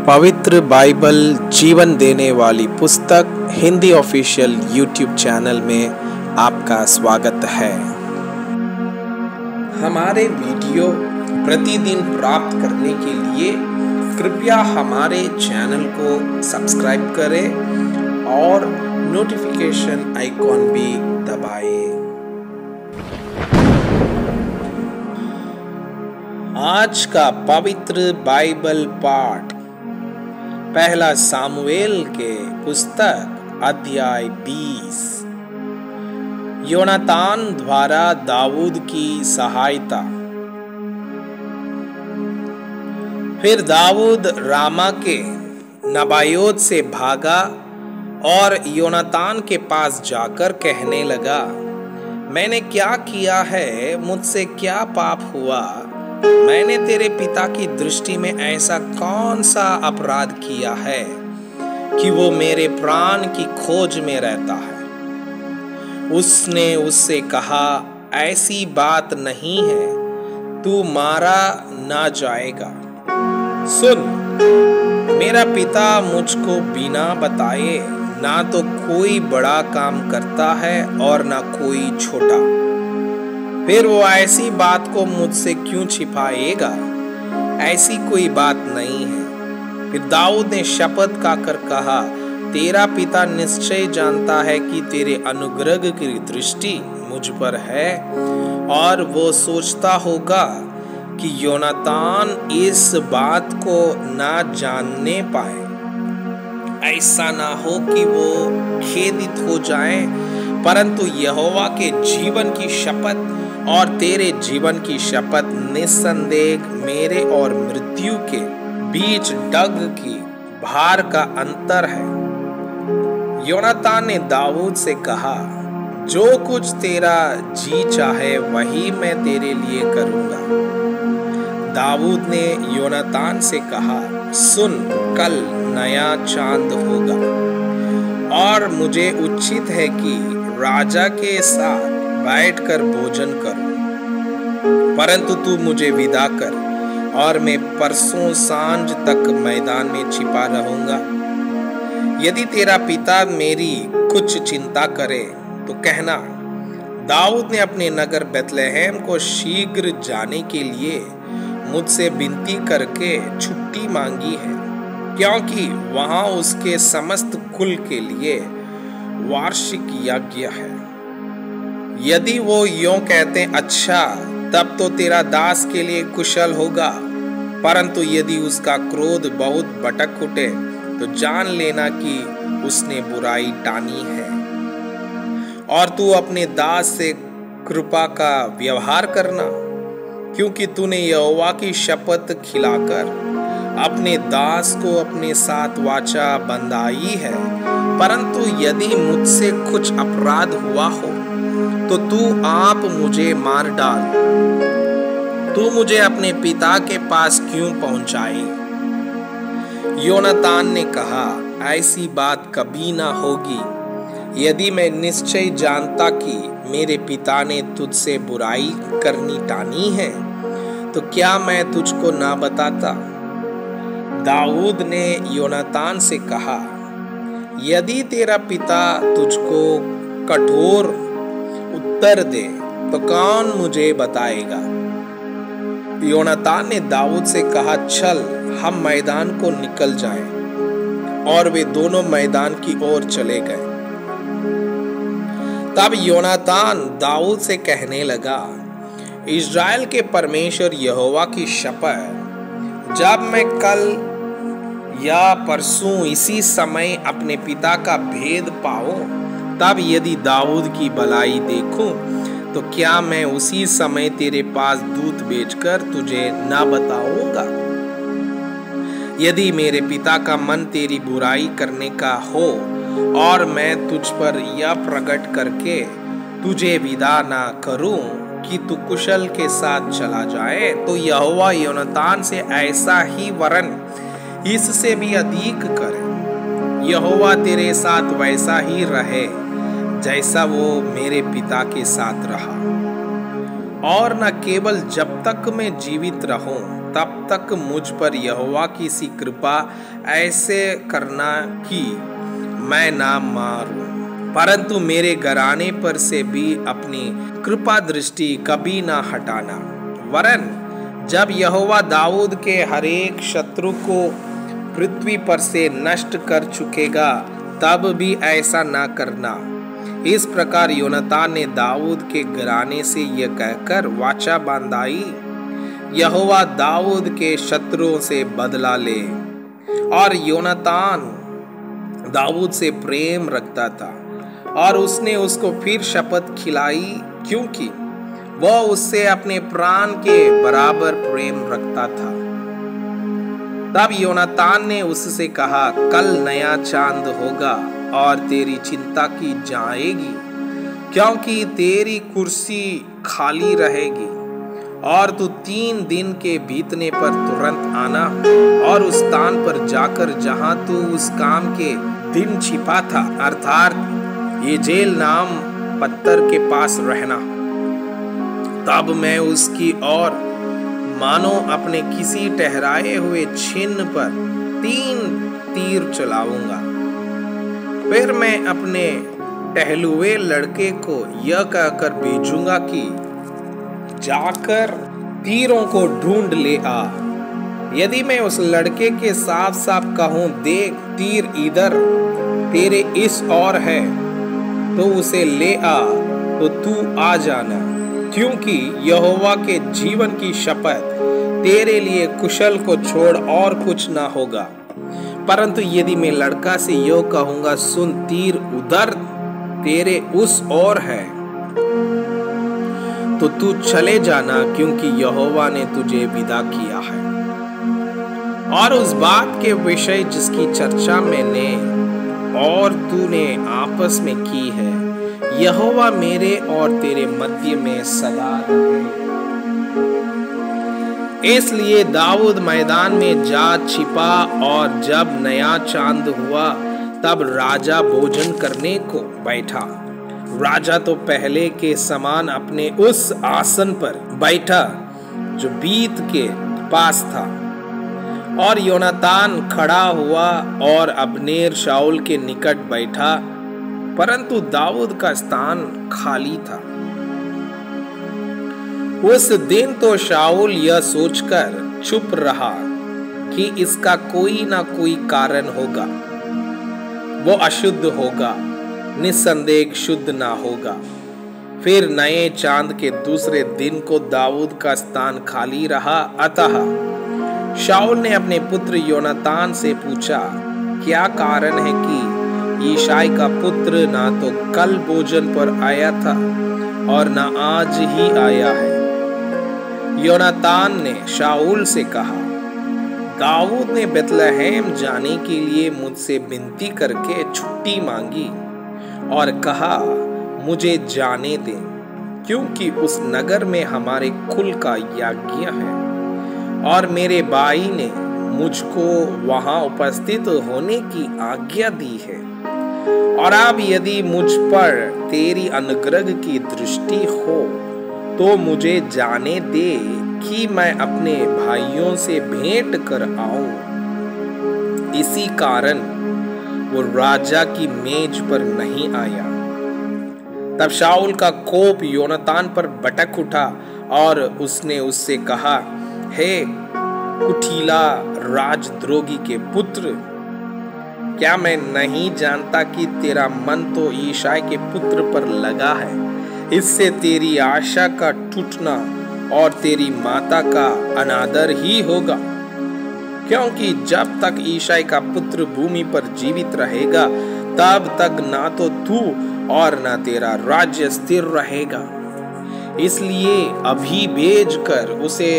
पवित्र बाइबल जीवन देने वाली पुस्तक हिंदी ऑफिशियल यूट्यूब चैनल में आपका स्वागत है। हमारे वीडियो प्रतिदिन प्राप्त करने के लिए कृपया हमारे चैनल को सब्सक्राइब करें और नोटिफिकेशन आइकॉन भी दबाएं। आज का पवित्र बाइबल पाठ पहला सामुएल के पुस्तक अध्याय 20। योनातान द्वारा दाऊद की सहायता। फिर दाऊद रामा के नबायोत से भागा और योनातान के पास जाकर कहने लगा, मैंने क्या किया है, मुझसे क्या पाप हुआ? मैंने तेरे पिता की दृष्टि में ऐसा कौन सा अपराध किया है कि वो मेरे प्राण की खोज में रहता है? उसने उससे कहा, ऐसी बात नहीं है, तू मारा ना जाएगा। सुन, मेरा पिता मुझको बिना बताए ना तो कोई बड़ा काम करता है और ना कोई छोटा। फिर वो ऐसी बात को मुझसे क्यों छिपाएगा? ऐसी कोई बात नहीं है। फिर दाऊद ने शपथ खाकर कहा, तेरा पिता निश्चय जानता है कि तेरे अनुग्रह की दृष्टि मुझ पर है और वो सोचता होगा कि योनातान इस बात को ना जानने पाए। ऐसा ना हो कि वो खेदित हो जाए, परंतु यहोवा के जीवन की शपथ और तेरे जीवन की शपथ निस्संदेह मेरे और मृत्यु के बीच डग की भार का अंतर है। योनातान ने दाऊद से कहा, जो कुछ तेरा जी चाहे वही मैं तेरे लिए करूंगा। दाऊद ने योनातान से कहा, सुन, कल नया चांद होगा और मुझे उचित है कि राजा के साथ बैठकर भोजन करूं, परंतु तू मुझे विदा कर और मैं परसों सांझ तक मैदान में छिपा रहूंगा। यदि तेरा पिता मेरी कुछ चिंता करे तो कहना। दाऊद ने अपने नगर बेथलेहम को शीघ्र जाने के लिए मुझसे विनती करके छुट्टी मांगी है, क्योंकि वहां उसके समस्त कुल के लिए वार्षिक यज्ञ है। यदि वो यों कहते, अच्छा, तब तो तेरा दास के लिए कुशल होगा, परंतु यदि उसका क्रोध बहुत भटक उठे तो जान लेना कि उसने बुराई टानी है। और तू अपने दास से कृपा का व्यवहार करना, क्योंकि तूने यहोवा की शपथ खिलाकर अपने दास को अपने साथ वाचा बंधाई है। परंतु यदि मुझसे कुछ अपराध हुआ हो तो तू आप मुझे मार डाल। तू मुझे अपने पिता के पास क्यों पहुंचाए? योनातान ने कहा, ऐसी बात कभी ना होगी। यदि मैं निश्चय जानता कि मेरे पिता ने तुझसे बुराई करनी टानी है तो क्या मैं तुझको ना बताता? दाऊद ने योनातान से कहा, यदि तेरा पिता तुझको कठोर उत्तर दे तो कौन मुझे बताएगा? योनातान ने दाऊद से कहा, चल, हम मैदान को निकल जाएं। और वे दोनों मैदान की ओर चले गए। तब योनातान दाऊद से कहने लगा, इस्राएल के परमेश्वर यहोवा की शपथ, जब मैं कल या परसों इसी समय अपने पिता का भेद पाऊं, तब यदि दाऊद की भलाई देखूं तो क्या मैं उसी समय तेरे पास दूत भेजकर तुझे ना बताऊंगा? यदि मेरे पिता का मन तेरी बुराई करने का हो और मैं तुझ पर यह प्रकट करके तुझे विदा ना करूं कि तू कुशल के साथ चला जाए, तो यहोवा योनातान से ऐसा ही वरन इससे भी अधिक करे। यहोवा तेरे साथ वैसा ही रहे जैसा वो मेरे पिता के साथ रहा, और न केवल जब तक मैं जीवित रहूं तब तक मुझ पर यहोवा की सी कृपा ऐसे करना कि मैं ना मारूं, परंतु मेरे घराने पर से भी अपनी कृपा दृष्टि कभी ना हटाना। वरन जब यहोवा दाऊद के हरेक शत्रु को पृथ्वी पर से नष्ट कर चुकेगा, तब भी ऐसा ना करना। इस प्रकार योनातान ने दाऊद के घराने से यह कहकर वाचा बांधाई, यहोवा दाऊद के शत्रुओं से बदला ले। और योनातान दाऊद से प्रेम रखता था और उसने उसको फिर शपथ खिलाई, क्योंकि वह उससे अपने प्राण के बराबर प्रेम रखता था। तब योनातान ने उससे कहा, कल नया चांद होगा और तेरी चिंता की जाएगी, क्योंकि तेरी कुर्सी खाली रहेगी और तू 3 दिन के बीतने पर तुरंत आना और उस स्थान पर जाकर जहां तू उस काम के दिन छिपा था, अर्थात ये जेल नाम पत्थर के पास रहना। तब मैं उसकी ओर मानो अपने किसी ठहराए हुए चिन्ह पर 3 तीर चलाऊंगा। फिर मैं अपने टहलुए लड़के को यह कहकर भेजूंगा कि जाकर तीरों को ढूंढ ले आ। यदि मैं उस लड़के के साफ साफ कहूं, देख तीर इधर तेरे इस ओर है, तो उसे ले आ, तो तू आ जाना, क्योंकि यहोवा के जीवन की शपथ तेरे लिए कुशल को छोड़ और कुछ ना होगा। परंतु यदि मैं लड़का से यो कहूंगा, सुन तीर उधर तेरे उस ओर है, तो तू चले जाना, क्योंकि यहोवा ने तुझे विदा किया है। और उस बात के विषय जिसकी चर्चा मैंने और तूने आपस में की है, यहोवा मेरे और तेरे मध्य में सदा रहे। इसलिए दाऊद मैदान में जा छिपा और जब नया चांद हुआ तब राजा भोजन करने को बैठा। राजा तो पहले के समान अपने उस आसन पर बैठा जो बीत के पास था, और योनातान खड़ा हुआ और अब्नेर शाऊल के निकट बैठा, परंतु दाऊद का स्थान खाली था। उस दिन तो शाऊल यह सोचकर चुप रहा कि इसका कोई ना कोई कारण होगा, वो अशुद्ध होगा, निसंदेह शुद्ध ना होगा। फिर नए चांद के दूसरे दिन को दाऊद का स्थान खाली रहा। अतः शाऊल ने अपने पुत्र योनातान से पूछा, क्या कारण है कि यिशै का पुत्र ना तो कल भोजन पर आया था और ना आज ही आया है? योनातान ने शाऊल से कहा, दाऊद ने बेतलहम जाने के लिए मुझसे विनती करके छुट्टी मांगी और कहा, मुझे जाने दे, क्योंकि उस नगर में हमारे कुल का यज्ञ है और मेरे भाई ने मुझको वहां उपस्थित होने की आज्ञा दी है। और अब यदि मुझ पर तेरी अनुग्रह की दृष्टि हो तो मुझे जाने दे कि मैं अपने भाइयों से भेंट कर आऊं। इसी कारण वो राजा की मेज पर नहीं आया। तब शाऊल का कोप योनातान पर भड़क उठा और उसने उससे कहा, हे कुटिला राजद्रोही के पुत्र, क्या मैं नहीं जानता कि तेरा मन तो यिशै के पुत्र पर लगा है? इससे तेरी आशा का टूटना और तेरी माता का अनादर ही होगा, क्योंकि जब तक यिशै का पुत्र भूमि पर जीवित रहेगा तब तक ना तो तू और ना तेरा राज्य स्थिर रहेगा। इसलिए अभी भेजकर उसे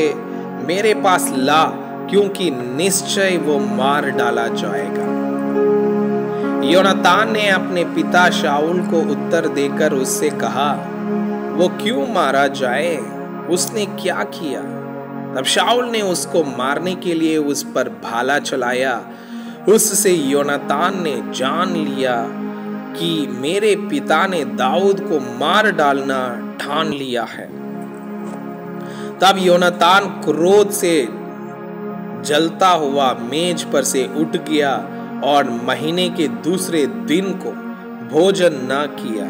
मेरे पास ला, क्योंकि निश्चय वो मार डाला जाएगा। योनातान ने अपने पिता शाऊल को उत्तर देकर उससे कहा, वो क्यों मारा जाए? उसने क्या किया? तब शाऊल ने उसको मारने के लिए उस पर भाला चलाया। उससे योनातान ने जान लिया कि मेरे पिता ने दाऊद को मार डालना ठान लिया है। तब योनातान क्रोध से जलता हुआ मेज पर से उठ गया और महीने के दूसरे दिन को भोजन न किया,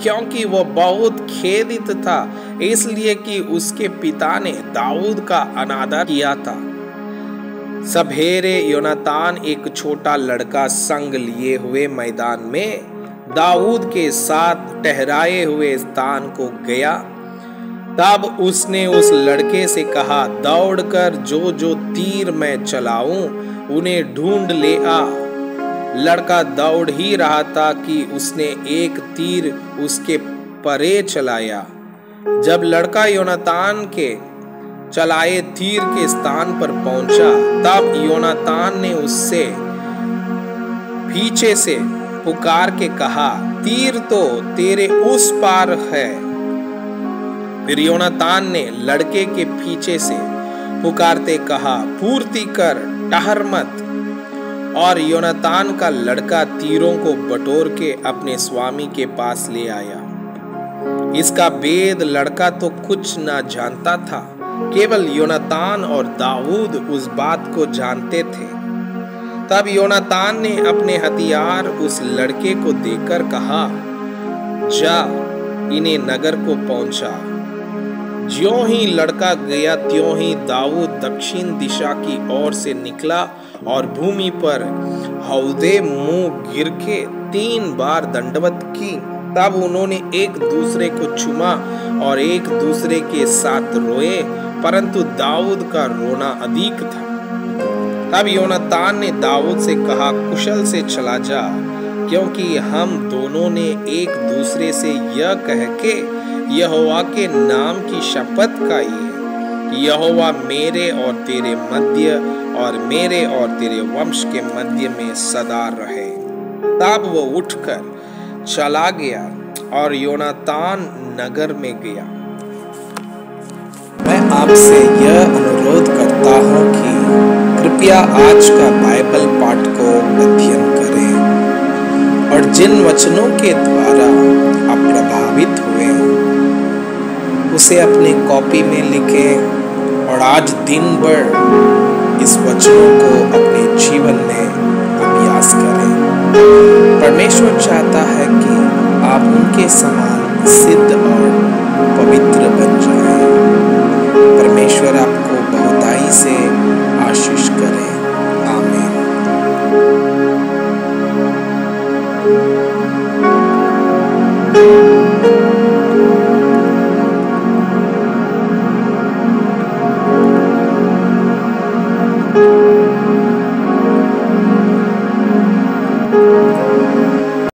क्योंकि वह बहुत खेदित था, इसलिए कि उसके पिता ने दाऊद का अनादर किया था। सवेरे योनातान एक छोटा लड़का संग लिए हुए मैदान में दाऊद के साथ ठहराए हुए स्थान को गया। तब उसने उस लड़के से कहा, दौड़कर जो जो तीर मैं चलाऊं उन्हें ढूंढ ले आ। लड़का दौड़ ही रहा था कि उसने एक तीर उसके परे चलाया। जब लड़का योनातान के चलाए तीर के स्थान पर पहुंचा, तब योनातान ने उससे पीछे से पुकार के कहा, तीर तो तेरे उस पार है। फिर योनातान ने लड़के के पीछे से पुकारते कहा, पूर्ति कर, ठहर मत। और योनातान का लड़का तीरों को बटोर के अपने स्वामी के पास ले आया। इसका भेद लड़का तो कुछ ना जानता था, केवल योनातान और दाऊद उस बात को जानते थे। तब योनातान ने अपने हथियार उस लड़के को देकर कहा, जा इन्हें नगर को पहुंचा। ज्यों ही लड़का गया त्यों ही दाऊद दक्षिण दिशा की ओर से निकला और भूमि पर हौदे मुंह गिर के 3 बार दंडवत की। तब उन्होंने एक दूसरे को चूमा और एक दूसरे के साथ रोए, परंतु दाऊद का रोना अधिक था। तब योनातान ने दाऊद से कहा, कुशल से चला जा, क्योंकि हम दोनों ने एक दूसरे से यह कह के यहोवा के नाम की शपथ खाई है कि यहोवा मेरे और तेरे मध्य और मेरे और तेरे वंश के मध्य में सदा रहे। तब वो उठकर चला गया और योनातान नगर में गया। मैं आपसे यह अनुरोध करता हूँ कि कृपया आज का बाइबल पाठ को अध्ययन करें और जिन वचनों के द्वारा आप प्रभावित हुए उसे अपनी कॉपी में लिखें और आज दिन भर इस वचनों को अपने जीवन में अभ्यास करें। परमेश्वर चाहता है कि आप उनके समान सिद्ध और पवित्र बने।